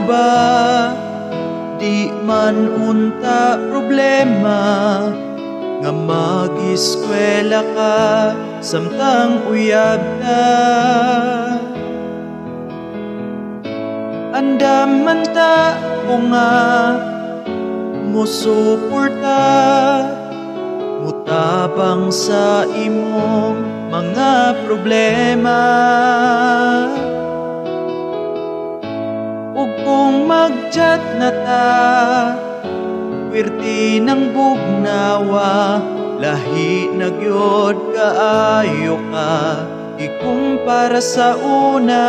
ba di man unta problema nga mag-eskwela ka samtang uyab ta. Andam man ta o nga musuporta, mutabang sa imong mga problema. Ug kung mag-chat na ta, wirti ng bugnawa, lahi na gyud kaayo ka, ikumpara sa una.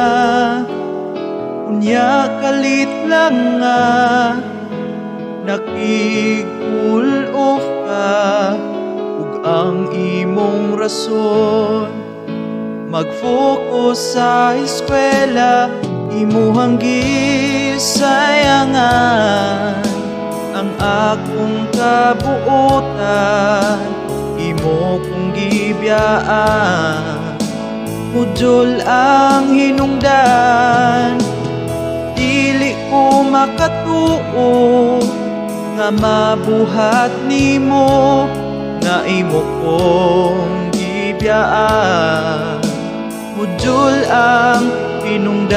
Unya kalit lang nga, nakig-cool off ka, ug ang imong rason mag-focus sa eskwela. Imuhang gisayangan ang akong kabuotan, imo kong gibiyaan, mudjol ang hinungdan. Dili ko makatuo nga mabuhat nimo, nga imo kong gibiyaan, mudjol ang hinungdan.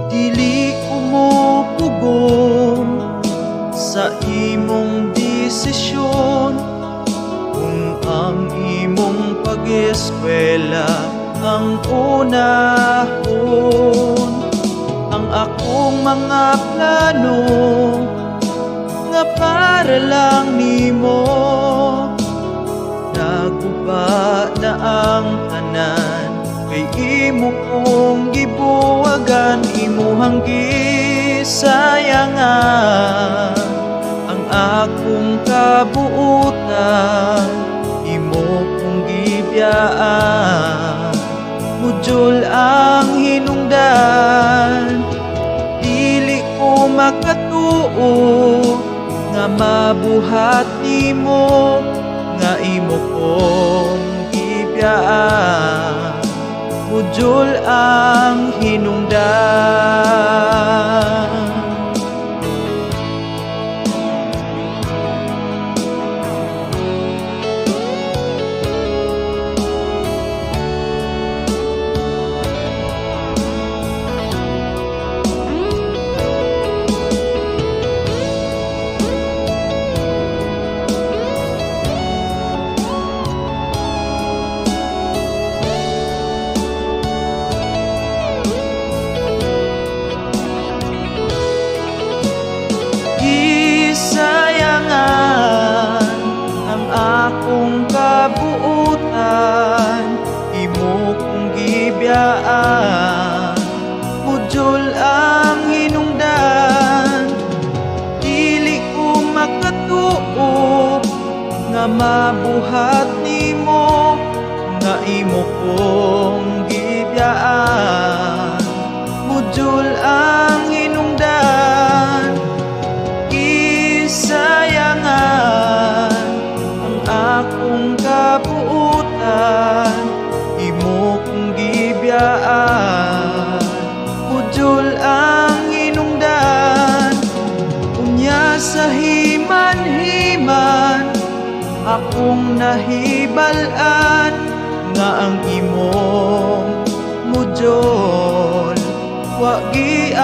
Dili ko mo pugong sa imong desisyon, kung ang imong pag-eskwela ang unahon. Ang akong mga plano nga para lang nimo, naguba na ang tanan, kay imo kong gibuwagan. Imuhang gisayangan ang akong kabuutan, imo kong gibiyaan, mudjol ang hinungdan. Dili ko makatuo nga mabuhat nimo, nga imo kong gibiyaan, mudjol ang hinungdan. Gisayangan ang akong kabuutan, imo kong gibiyaan, mudjol ang hinungdan. Dili ko makatuo nga mabuhat nimo, nga imo kong gibiyaan, mudjol ang hinungdan. Gisayangan ang akong kabuutan, imo kong gibiyaan, mudjol ang hinungdan. Unya sa himan-himan akong nahibal-an, nga ang imong mudjol wa gian.